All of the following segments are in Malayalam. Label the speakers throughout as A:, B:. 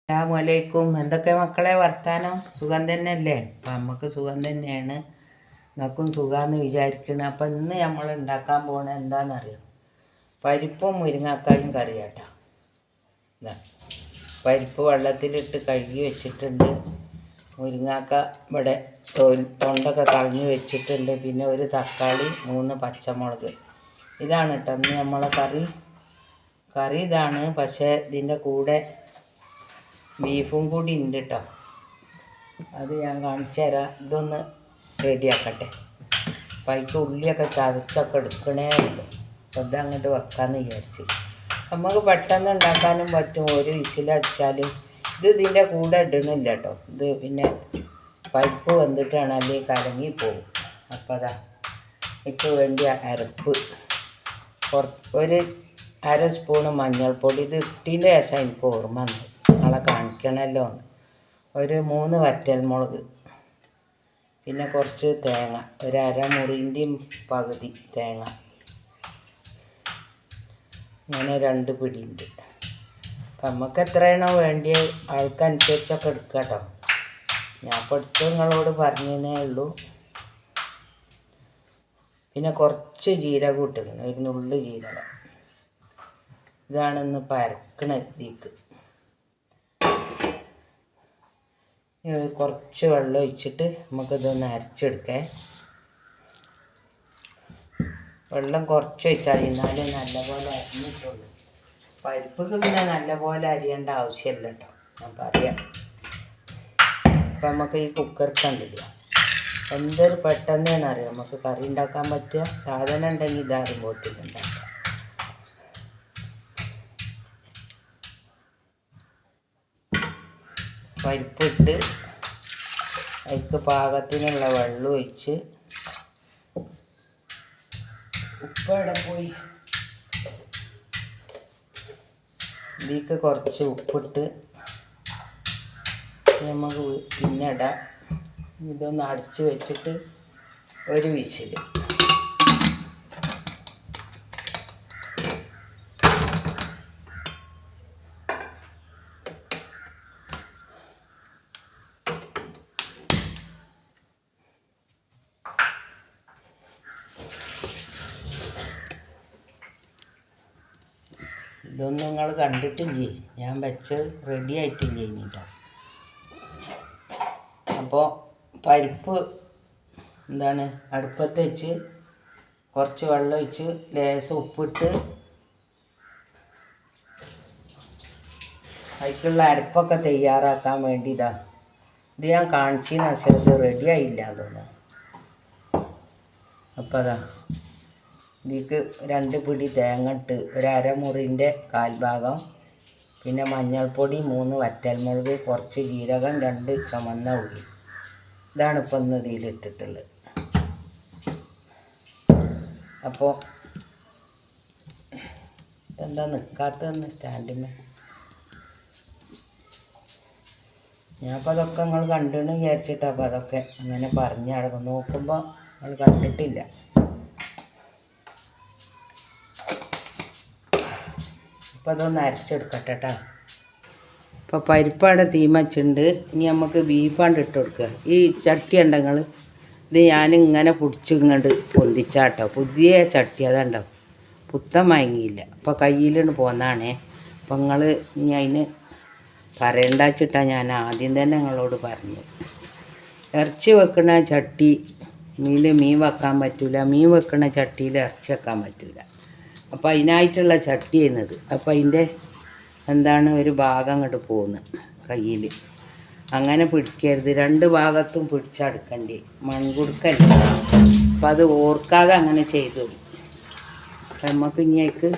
A: അസ്സലാമലൈക്കും. എന്തൊക്കെ മക്കളെ വർത്താനം? സുഖം തന്നെയല്ലേ? അപ്പം നമുക്ക് സുഖം തന്നെയാണ്, നിങ്ങൾക്കും സുഖമെന്ന് വിചാരിക്കണം. അപ്പം ഇന്ന് നമ്മൾ ഉണ്ടാക്കാൻ പോകണത് എന്താണെന്നറിയാം? പരിപ്പും മുരിങ്ങക്കായും കറി കേട്ടോ. പരിപ്പ് വെള്ളത്തിലിട്ട് കഴുകി വെച്ചിട്ടുണ്ട്. മുരിങ്ങക്ക ഇവിടെ തൊണ്ടൊക്കെ കളഞ്ഞ് വെച്ചിട്ടുണ്ട്. പിന്നെ ഒരു തക്കാളി, 3 പച്ചമുളക്. ഇതാണ് കേട്ടോ ഇന്ന് നമ്മളെ കറി ഇതാണ്. പക്ഷേ ഇതിൻ്റെ കൂടെ ബീഫും കൂടി ഉണ്ട് കേട്ടോ. അത് ഞാൻ കാണിച്ചു തരാം. ഇതൊന്ന് റെഡിയാക്കട്ടെ. അപ്പം അതിക്ക് ഉള്ളിയൊക്കെ ചതച്ചൊക്കെ എടുക്കണേ ഉള്ളൂ. അപ്പോൾ ഇതങ്ങോട്ട് വെക്കാമെന്ന് വിചാരിച്ച്. നമുക്ക് പെട്ടെന്ന് ഉണ്ടാക്കാനും പറ്റും. ഒരു വിസിലടിച്ചാൽ ഇതിൻ്റെ കൂടെ ഇടണില്ല കേട്ടോ. ഇത് പിന്നെ പരിപ്പ് വന്നിട്ടാണ്, അല്ലെങ്കിൽ കലങ്ങി പോകും. അപ്പോൾ അതാ എനിക്ക് വേണ്ടി അരപ്പ് ഒരു 1/2 സ്പൂണ് മഞ്ഞൾപ്പൊടി. ഇത് ഇട്ടിൻ്റെ ശേഷം എനിക്ക് ഓർമ്മ വന്നു, നാളെ കാണിക്കണമല്ലോ. ഒരു 3 വറ്റൽമുളക്, പിന്നെ കുറച്ച് തേങ്ങ, ഒരു അരമുറിൻ്റെയും പകുതി തേങ്ങ, അങ്ങനെ 2 പിടിയുണ്ട്. അപ്പം നമുക്ക് എത്രയാണോ വേണ്ടിയ ആൾക്കനുസരിച്ചൊക്കെ എടുക്കുക കേട്ടോ. ഞാൻ ഇപ്പോൾ എടുത്ത് നിങ്ങളോട് പറഞ്ഞതേ ഉള്ളൂ. പിന്നെ കുറച്ച് ജീരകം ഇട്ടിരുന്നു, ഒരു നുള്ളു ജീരകം. ഇതാണിന്ന് പരക്കണ ഇതിക്ക്. കുറച്ച് വെള്ളം ഒഴിച്ചിട്ട് നമുക്കിതൊന്ന് അരച്ചെടുക്കാം. വെള്ളം കുറച്ച് ഒഴിച്ചാൽ എന്നാലേ നല്ലപോലെ അരിഞ്ഞിട്ടുള്ളൂ. പരിപ്പൊക്കെ പിന്നെ നല്ലപോലെ അരിയേണ്ട ആവശ്യമില്ല കേട്ടോ, ഞാൻ പറയാം. അപ്പം നമുക്ക് ഈ കുക്കർക്ക് കണ്ടിടുക. എന്തൊരു പെട്ടെന്ന് അറിയാം നമുക്ക് കറി ഉണ്ടാക്കാൻ പറ്റുക. സാധനം ഉണ്ടെങ്കിൽ ഇതാകുമ്പോഴത്തേക്കുണ്ടാക്കാം. പരിപ്പിട്ട് അതിക്ക് പാകത്തിനുള്ള വെള്ളം ഒഴിച്ച്, ഉപ്പ് ഇവിടെ പോയി, ഇതിക്ക് കുറച്ച് ഉപ്പിട്ട് നമുക്ക് പിന്നെ ഇടാം. ഇതൊന്ന് അടച്ച് വെച്ചിട്ട് ഒരു വിസിൽ. ഇതൊന്നും നിങ്ങൾ കണ്ടിട്ടില്ലേ, ഞാൻ വെച്ച് റെഡി ആയിട്ടില്ലേ ഇനിട്ടോ. അപ്പോൾ പരിപ്പ് എന്താണ് അടുപ്പത്ത് വെച്ച് കുറച്ച് വെള്ളം ഒഴിച്ച് ലേശം ഉപ്പിട്ട് അതിലേക്കുള്ള അരപ്പൊക്കെ തയ്യാറാക്കാൻ വേണ്ടി ഇത് ഞാൻ കാണിച്ചെന്ന് വെച്ചാൽ ഇത് റെഡി ആയില്ല തോന്നുന്നു. അപ്പോൾ അതാ ഇതിക്ക് 2 പിടി തേങ്ങ ഇട്ട്, ഒരു അരമുറിൻ്റെ 1/4 ഭാഗം, പിന്നെ മഞ്ഞൾപ്പൊടി, 3 വറ്റൽമുളക്, കുറച്ച് ജീരകം, 2 ചുമന്ന ഉള്ളി. ഇതാണ് ഇപ്പം ഇന്ന് ഇതിലിട്ടിട്ടുള്ളത്. അപ്പോൾ എന്താ നിൽക്കാത്തതെന്ന് സ്റ്റാൻഡിന്മേൽ. ഞാനപ്പോൾ അതൊക്കെ നിങ്ങൾ കണ്ടെന്ന് വിചാരിച്ചിട്ടാണ്. അപ്പോൾ അതൊക്കെ അങ്ങനെ പറഞ്ഞ് നടക്കും. നോക്കുമ്പോൾ നിങ്ങൾ കണ്ടിട്ടില്ല. അപ്പോൾ അതൊന്ന് അരച്ചെടുക്കട്ടെ കേട്ടോ. ഇപ്പോൾ പരിപ്പാടെ തീമച്ചുണ്ട്. ഇനി നമുക്ക് ബീഫാണ്ട് ഇട്ട് കൊടുക്കുക. ഈ ചട്ടി ഉണ്ടെങ്കിൽ ഇത് ഞാനിങ്ങനെ പിടിച്ച് ഇങ്ങോട്ട് പൊന്തിച്ചാട്ടോ. പുതിയ ചട്ടി അതുണ്ടാവും, പുത്തം വാങ്ങിയില്ല. അപ്പോൾ കയ്യിലാണ് പോന്നാണേ. അപ്പോൾ നിങ്ങൾ ഇനി അതിന് പറയണ്ടാച്ചിട്ടാ ഞാൻ ആദ്യം തന്നെ നിങ്ങളോട് പറഞ്ഞു. ഇറച്ചി വെക്കണ ചട്ടി മീൻ വെക്കാൻ പറ്റില്ല, മീൻ വെക്കണ ചട്ടിയിൽ ഇറച്ചി വെക്കാൻ പറ്റില്ല. അപ്പോൾ അതിനായിട്ടുള്ള ചട്ടി ചെയ്യുന്നത്. അപ്പോൾ അതിൻ്റെ എന്താണ് ഒരു ഭാഗം അങ്ങോട്ട് പോകുന്നത് കയ്യിൽ. അങ്ങനെ പിടിക്കരുത്, 2 ഭാഗത്തും പിടിച്ചെടുക്കണ്ടേ, മൺകുടുക്കല്ല. അപ്പം അത് ഓർക്കാതെ അങ്ങനെ ചെയ്തു. നമുക്ക് ഇനിയേക്ക്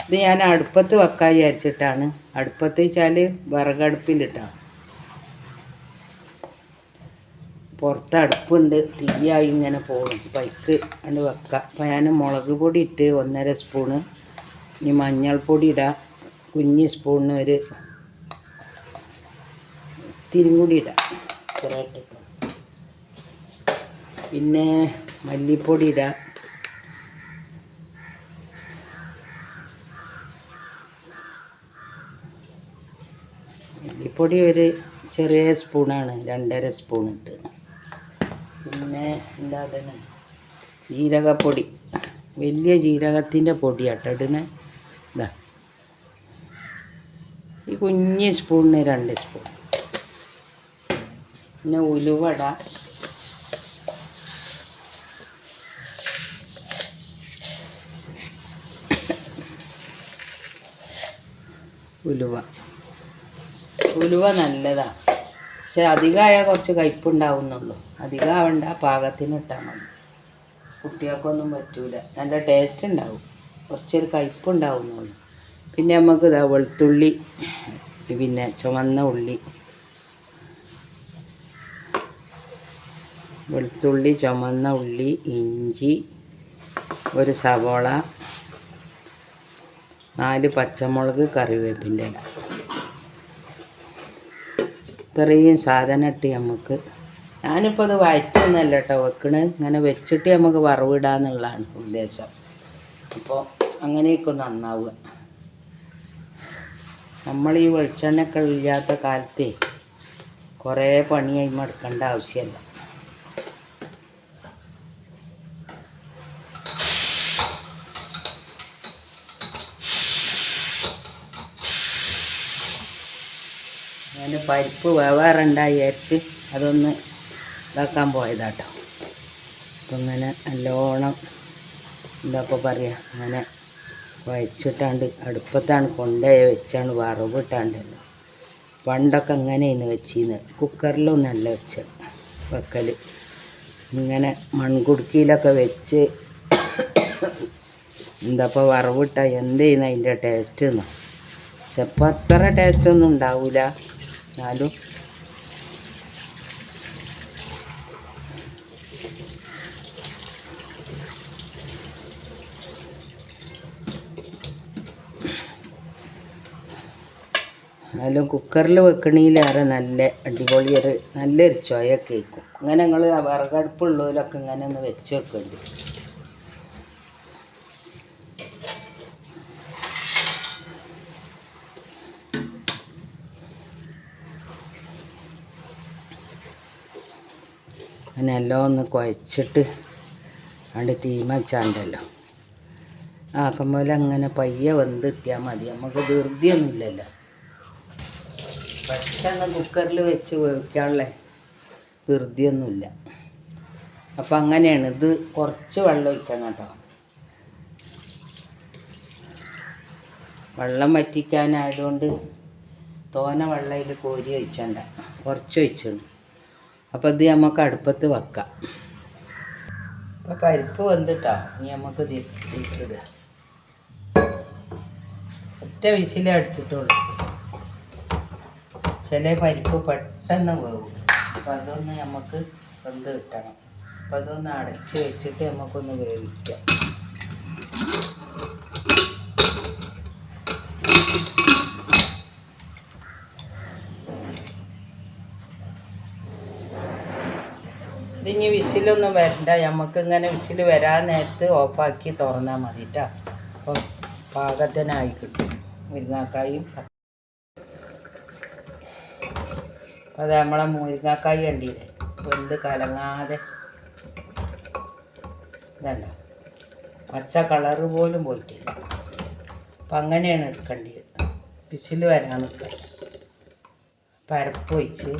A: ഇത് ഞാൻ അടുപ്പത്ത് വെക്കാൻ വിചാരിച്ചിട്ടാണ്. അടുപ്പത്ത് വെച്ചാൽ വിറകടുപ്പിലിട്ടാണ്. പുറത്ത് അടുപ്പുണ്ട്, തീയായി ഇങ്ങനെ പോകും. പൈക്ക് കണ്ട് വെക്കാം. അപ്പം ഞാൻ മുളക് പൊടി ഇട്ട് 1.5 സ്പൂണ്, ഇനി മഞ്ഞൾപ്പൊടി ഇടാം കുഞ്ഞ് സ്പൂണിന് ഒരു ഇത്തിരി കൂടി ഇടാം, ചെറുതായിട്ട്. പിന്നെ മല്ലിപ്പൊടി ഇടാം, മല്ലിപ്പൊടി ഒരു ചെറിയ സ്പൂണാണ്, 2.5 സ്പൂൺ ഇട്ട്. പിന്നെ എന്താ ഇടണേ, ജീരകപ്പൊടി, വലിയ ജീരകത്തിൻ്റെ പൊടിയാട്ടോ ഇടണേ. ഇതാ ഈ കുഞ്ഞ് സ്പൂണിന് 2 സ്പൂൺ. പിന്നെ ഉലുവട, ഉലുവ നല്ലതാണ്, പക്ഷെ അധികമായാൽ കുറച്ച് കയ്പുണ്ടാവുന്നുള്ളൂ. അധികമാവണ്ട, പാകത്തിന് ഇട്ടാൽ മതി. കുട്ടികൾക്കൊന്നും പറ്റൂല, നല്ല ടേസ്റ്റ് ഉണ്ടാവും, കുറച്ചൊരു കയ്പുണ്ടാവുന്നുള്ളൂ. പിന്നെ നമുക്ക് ഇതാ വെളുത്തുള്ളി, പിന്നെ ചുവന്ന ഉള്ളി, ചുവന്ന ഉള്ളി, ഇഞ്ചി, ഒരു സവോള, 4 പച്ചമുളക്, കറിവേപ്പിൻ്റെ ഇല. ഇത്രയും സാധനം ഇട്ട് നമുക്ക്, ഞാനിപ്പോൾ ഇത് വഴറ്റൊന്നുമല്ല കേട്ടോ വെക്കണത്, ഇങ്ങനെ വെച്ചിട്ട് നമുക്ക് വറവിടാന്നുള്ളതാണ് ഉദ്ദേശം. അപ്പോൾ അങ്ങനെയൊക്കെ നന്നാവുക. നമ്മൾ ഈ വെളിച്ചെണ്ണയൊക്കെ ഇല്ലാത്ത കാലത്ത് കുറേ പണിയായി എടുക്കേണ്ട ആവശ്യമല്ല. ഞാൻ പരിപ്പ് വേവാറുണ്ടായി വിചാരിച്ച് അതൊന്ന് ഇതാക്കാൻ പോയതാട്ടോ. അപ്പം ഇങ്ങനെ നല്ലോണം എന്താപ്പോൾ പറയുക, അങ്ങനെ കുഴച്ചിട്ടാണ്ട് അടുപ്പത്താണ് കൊണ്ടുപോയി വെച്ചാണ് വറവിട്ടാണ്ടല്ലോ. പണ്ടൊക്കെ ഇങ്ങനെയാണ് വെച്ചിരുന്നത്, കുക്കറിലൊന്നല്ല വെക്കൽ. ഇങ്ങനെ മൺകുടുക്കിയിലൊക്കെ വെച്ച് എന്താപ്പോൾ വറവിട്ട എന്ത് ചെയ്യുന്ന അതിൻ്റെ ടേസ്റ്റ് എന്നോ. ചിലപ്പോൾ അത്ര ടേസ്റ്റൊന്നും ഉണ്ടാവില്ല, എന്നാലും കുക്കറിൽ വെക്കണേലേറെ നല്ല അടിപൊളി നല്ലൊരു ചൊയൊക്കെ ആയിരിക്കും. അങ്ങനെ നിങ്ങൾ വിറകടുപ്പുള്ളവരൊക്കെ ഇങ്ങനെ ഒന്ന് വെച്ച് വെക്കേണ്ടി. അങ്ങനെ എല്ലാം ഒന്ന് കുഴച്ചിട്ട് അണ്ട് തീമ വെച്ചാണ്ടല്ലോ ആക്കുമ്പോൾ അങ്ങനെ പയ്യെ വെന്ത് കിട്ടിയാൽ മതി. നമുക്ക് ധൃതിയൊന്നുമില്ലല്ലോ, പെട്ടെന്ന് കുക്കറിൽ വെച്ച് വേവിക്കാനുള്ള ധൃതിയൊന്നുമില്ല. അപ്പം അങ്ങനെയാണ്. ഇത് കുറച്ച് വെള്ളം ഒഴിക്കണം കേട്ടോ. വെള്ളം വറ്റിക്കാനായതുകൊണ്ട് തോന വെള്ളം ഇതിൽ കോരി ഒഴിച്ചണ്ട, കുറച്ച് ഒഴിച്ചാണ്. അപ്പോൾ ഇത് നമുക്ക് അടുപ്പത്ത് വെക്കാം. അപ്പോൾ പരിപ്പ് വെന്തിട്ടോ, ഇനി നമുക്ക് തിരിച്ചിടുക. ഒറ്റ വിസിലേ അടിച്ചിട്ടുള്ളൂ. ചില പരിപ്പ് പെട്ടെന്ന് വേവും, അപ്പോൾ അതൊന്ന് നമുക്ക് വെന്ത് കിട്ടണം. അപ്പോൾ അതൊന്ന് അടച്ച് വെച്ചിട്ട് നമുക്കൊന്ന് വേവിക്കാം. ഇതിനി വിസിലൊന്നും വരണ്ട, നമുക്കിങ്ങനെ വിസിൽ വരാൻ നേരത്ത് ഓഫാക്കി തുറന്നാൽ മതി കേട്ടോ. അപ്പം പാകത്തിനായി കിട്ടും മുരിങ്ങാക്കായും. അത് നമ്മളെ മുരിങ്ങാക്കായി കണ്ടില്ലേ, വെന്ത് കലങ്ങാതെ ഇതുണ്ടോ, പച്ച കളറ് പോലും പോയിട്ടില്ല. അപ്പം അങ്ങനെയാണ് എടുക്കേണ്ടത്. വിസിൽ വരാൻ നിൽക്കുക. പരപ്പ് ഒഴിച്ച്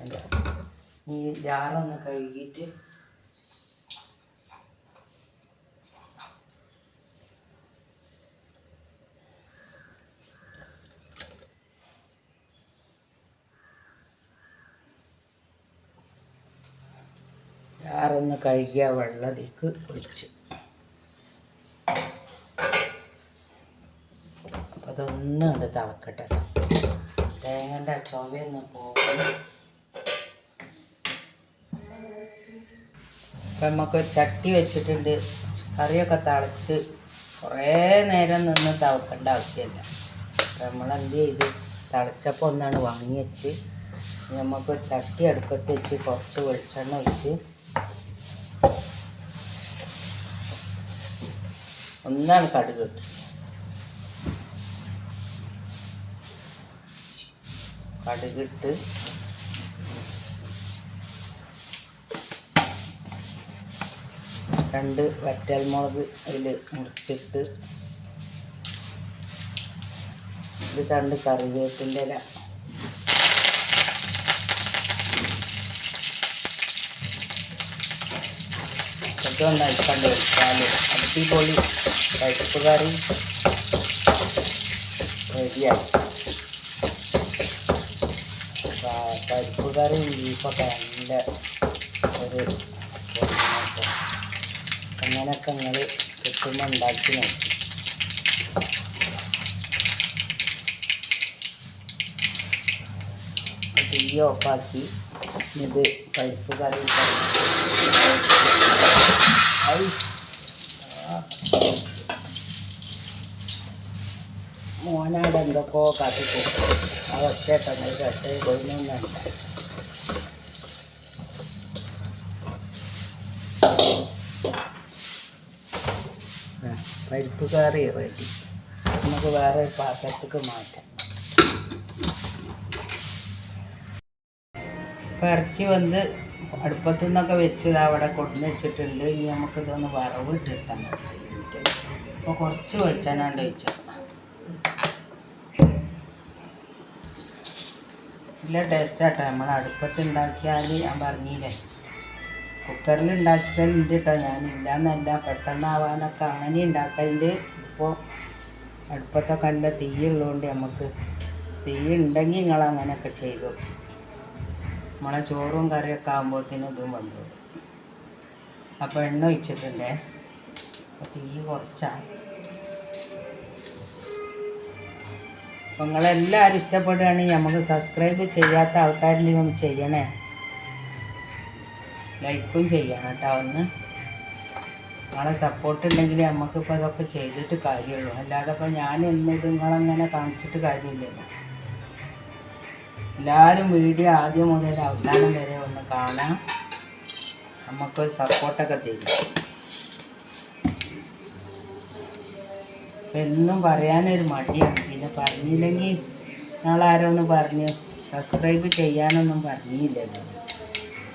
A: എന്താ ഈ ജാറൊന്ന് കഴുകിയിട്ട് ജാറൊന്ന് കഴുകിയ വെള്ളത്തിലേക്ക് ഒഴിച്ച്. അപ്പം അതൊന്നും ഉണ്ട് തിളക്കട്ടെ. തേങ്ങൻ്റെ ചുവയൊന്ന് പോകണം. അപ്പം നമുക്കൊരു ചട്ടി വെച്ചിട്ടുണ്ട്. കറിയൊക്കെ തിളച്ച് കുറേ നേരം നിന്ന് തിളക്കേണ്ട ആവശ്യമില്ല. അപ്പം നമ്മളെന്ത് ചെയ്ത് തിളച്ചപ്പോൾ ഒന്നാണ് വാങ്ങി വെച്ച് നമുക്കൊരു ചട്ടി അടുപ്പത്ത് വെച്ച് കുറച്ച് വെളിച്ചെണ്ണ ഒഴിച്ച് ഒന്നാണ് കടുക് ഇട്ട് കടുകിട്ട് രണ്ട് വറ്റൽമുളക് അതിൽ മുറിച്ചിട്ട് ഇത് രണ്ട് കറിവേപ്പിൻ്റെ ഇല ഇതുകൊണ്ടായി കണ്ട് വെച്ചാൽ അടിപൊളി പരിപ്പ് കറി റെഡിയായി. പരിപ്പ് കറി ബീഫൊക്കെ നല്ല ഒരു അങ്ങനെയൊക്കെ നിങ്ങൾ കിട്ടുമ്പോൾ ഉണ്ടാക്കി നോക്കി. തീ ഓഫാക്കി ഇത് പരിപ്പ് കറി മോനാട് എന്തൊക്കെയോ കാട്ടിട്ട് ആ ഒറ്റ കൊഴുന്നുണ്ട്. പരിപ്പ് കറി റെഡി. നമുക്ക് വേറെ പാത്രത്തേക്ക് മാറ്റാം. ഇറച്ചി വന്ന് അടുപ്പത്തു നിന്നൊക്കെ വെച്ചത് അവിടെ കൊണ്ടുവന്ന് വെച്ചിട്ടുണ്ട്. ഇനി നമുക്കിതൊന്ന് വറവ് ഇട്ടിട്ടാൽ മതി. അപ്പോൾ കുറച്ച് വെളിച്ചെണ്ണ ഒഴിച്ചാൽ നല്ല ടേസ്റ്റാട്ടോ. നമ്മൾ അടുപ്പത്ത് ഉണ്ടാക്കിയാൽ ഞാൻ പറഞ്ഞില്ലേ, കുക്കറിൽ ഉണ്ടാക്കലുണ്ട് കേട്ടോ. ഞാനില്ലാന്നല്ല, പെട്ടെന്നാവാനൊക്കെ അങ്ങനെ ഉണ്ടാക്കലുണ്ട്. ഇപ്പോൾ അടുപ്പത്തൊക്കെ നല്ല തീയുള്ളതുകൊണ്ട് നമുക്ക് തീ ഉണ്ടെങ്കിൽ നിങ്ങൾ അങ്ങനെയൊക്കെ ചെയ്തു. നമ്മളെ ചോറും കറിയൊക്കെ ആകുമ്പോഴത്തേനും ഇതും വന്നു. അപ്പോൾ എണ്ണ ഒഴിച്ചിട്ടുണ്ടേ. അപ്പോൾ തീ കുറച്ചാണ്. അപ്പോൾ നിങ്ങളെല്ലാവരും ഇഷ്ടപ്പെടുകയാണെങ്കിൽ നമുക്ക് സബ്സ്ക്രൈബ് ചെയ്യാത്ത ആൾക്കാരിൽ ഒന്ന് ചെയ്യണേ, ലൈക്കും ചെയ്യണം കേട്ടോ. ഒന്ന് നിങ്ങളെ സപ്പോർട്ട് ഉണ്ടെങ്കിൽ നമുക്കിപ്പോൾ അതൊക്കെ ചെയ്തിട്ട് കാര്യമുള്ളൂ. അല്ലാതെ ഇപ്പോൾ ഞാൻ ഇന്നത് നിങ്ങളങ്ങനെ കാണിച്ചിട്ട് കാര്യമില്ലല്ലോ. എല്ലാവരും വീഡിയോ ആദ്യം മുതൽ അവസാനം വരെ ഒന്ന് കാണാം, നമുക്കൊരു സപ്പോർട്ടൊക്കെ തരും. എന്നും പറയാനൊരു മടിയാണ്. പിന്നെ പറഞ്ഞില്ലെങ്കിൽ നാളാരോന്ന് പറഞ്ഞ് സബ്സ്ക്രൈബ് ചെയ്യാനൊന്നും പറഞ്ഞില്ലല്ലോ.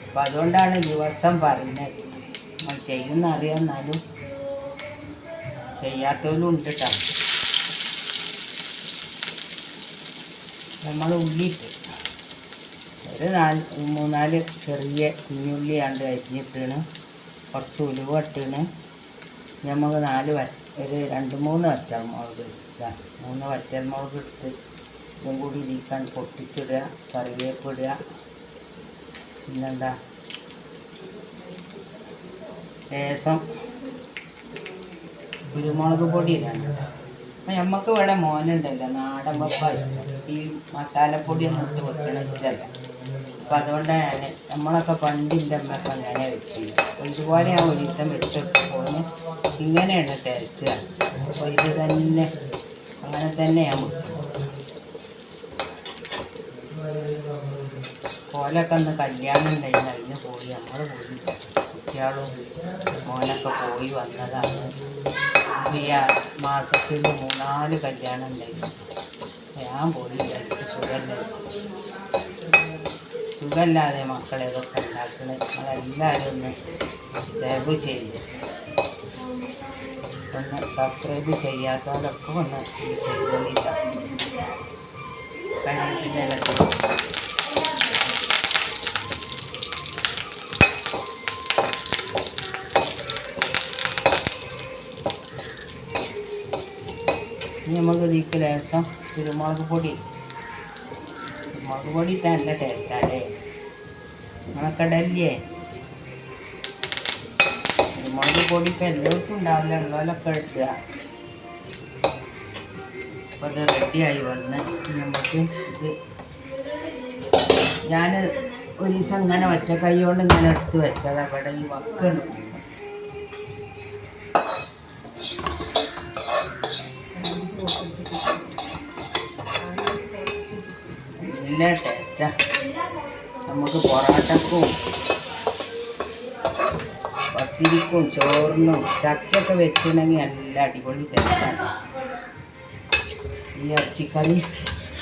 A: അപ്പം അതുകൊണ്ടാണ് ദിവസം പറയുന്നത്. നമ്മൾ ചെയ്യുന്ന അറിയാമെന്നാലും ചെയ്യാത്തവരും ഉണ്ട് കേട്ടോ. നമ്മൾ ഉള്ളിയിട്ട് ഒരു 3-4 ചെറിയ കുഞ്ഞുള്ളി കണ്ട് അരിഞ്ഞിട്ടാണ്, കുറച്ച് ഉലുവ ഇട്ടാണ്. നമുക്ക് 2-3 വറ്റൽമുളക് 3 വറ്റൽമുളക് ഇട്ട് ഇതും കൂടി ഇതിക്കാൻ പൊട്ടിച്ചിടുക, കറിവേപ്പ് ഇടുക. പിന്നെന്താ ലേശം കുരുമുളക് പൊടി ഇടാണ്ട്. അപ്പം നമുക്ക് ഇവിടെ മോനുണ്ടല്ലോ നാടൻ പപ്പ ഇഷ്ടം. ഈ മസാലപ്പൊടിയൊന്നും ഇട്ട് വെക്കണ ഇഷ്ടമല്ല. അപ്പം അതുകൊണ്ടാണ് നമ്മളൊക്കെ പണ്ടിൻ്റെ അമ്മയൊക്കെ അങ്ങനെ വെച്ചില്ല. അപ്പോൾ ഇതുപോലെ ഞാൻ ഒരു ദിവസം വെച്ചിട്ട് പോന്ന് ഇങ്ങനെയാണ് ടേസ്റ്റ്. അപ്പോൾ ഇത് തന്നെ അങ്ങനെ തന്നെ ഞാൻ വെക്കും. ഓലൊക്കെ ഒന്ന് കല്യാണം ഉണ്ടായിരുന്നു, അതിന് പോയി. നമ്മൾ പോയി, കുട്ടികളും മോനൊക്കെ പോയി വന്നതാണ്. ഈ മാസത്തിൽ 3-4 കല്യാണം ഉണ്ടായിരുന്നു. ഞാൻ പോയില്ല, എനിക്ക് സുഖമില്ലാതെ മക്കളെ ഇതൊക്കെ ഉണ്ടാക്കുന്നത്. നമ്മളെല്ലാവരും ഒന്ന് സബ്സ്ക്രൈബ് ചെയ്ത് ഒന്ന് സബ്സ്ക്രൈബ് ചെയ്യാത്തവരൊക്കെ ഒന്ന് ചെയ്തോളില്ല. കരിവേപ്പിൻ്റെ നമുക്ക് ഇതിക്ക് ലേശം കുരുമുളക് പൊടി ഇട്ടാൽ നല്ല ടേസ്റ്റാല്ലേ. നിങ്ങളൊക്കെ ഇടല്ലേ? കുരുമുളക് പൊടി ഇപ്പം എല്ലാവർക്കും ഉണ്ടാവില്ല, ഉള്ളവരൊക്കെ ഇടുക. അപ്പോൾ ഇത് റെഡിയായി വന്ന് നമുക്ക് ഇത് ഞാൻ ഒരു ദിവസം ഇങ്ങനെ ഒറ്റ കൈ കൊണ്ട് ഇങ്ങനെ എടുത്ത് വെച്ചത്. അവിടെ ഈ വക്കുണ്ട് നല്ല ടേസ്റ്റാണ്. നമുക്ക് പൊറാട്ടക്കും പത്തിരിക്കും ചോറിനും ചക്കയൊക്കെ വെച്ചിട്ടുണ്ടെങ്കിൽ നല്ല അടിപൊളി ടേസ്റ്റാണ്. ഈ ഇറച്ചിക്കറി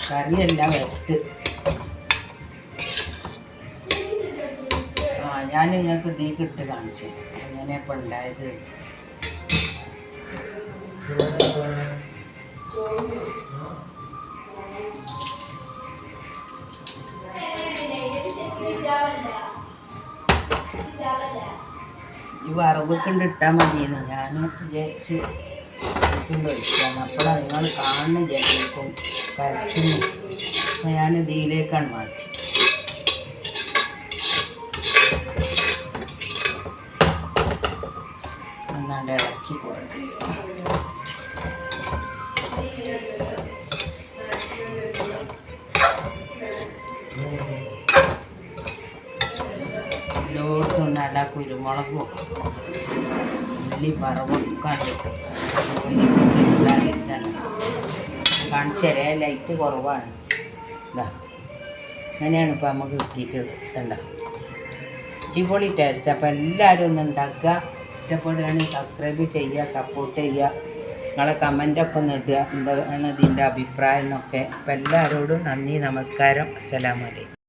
A: കറിയെല്ലാം വെട്ട് ഞാൻ നിങ്ങൾക്ക് ഇതിലേക്ക് ഇട്ട് കാണിച്ചു എങ്ങനെ ഇപ്പം ഉണ്ടായത്. ഈ വറവൊക്കെ ഇട്ടാൽ മതിയെന്ന് ഞാൻ വിചാരിച്ച് ഒഴിക്കാണ്. അപ്പോഴാണ് നിങ്ങൾ കാണുന്ന ജനങ്ങൾക്കും കരച്ചുന്നു. അപ്പം ഞാൻ ഇതിലേക്കാണ് മാറ്റി. എന്നാണ്ട് ഇളക്കി കൊടുക്കും. എല്ലായിടത്തും നല്ല കുരുമുളകും ഉള്ളി വറവൊക്കെ ചെറുതായിട്ടാണ് കാണിച്ചു തരാം. ലൈറ്റ് കുറവാണ്. ഇതാ അങ്ങനെയാണ് ഇപ്പം നമുക്ക് കിട്ടിയിട്ടുള്ളത്. അടിപൊളി ടേസ്റ്റ്. അപ്പോൾ എല്ലാവരും ഒന്ന് ഉണ്ടാക്കുക. ഇഷ്ടപ്പെടുകയാണെങ്കിൽ സബ്സ്ക്രൈബ് ചെയ്യുക, സപ്പോർട്ട് ചെയ്യുക. നിങ്ങളെ കമൻ്റൊക്കെ ഒന്ന് ഇടുക, എന്താണ് ഇതിൻ്റെ അഭിപ്രായം എന്നൊക്കെ. അപ്പോൾ എല്ലാവരോടും നന്ദി, നമസ്കാരം, അസ്സലാമു അലൈക്കും.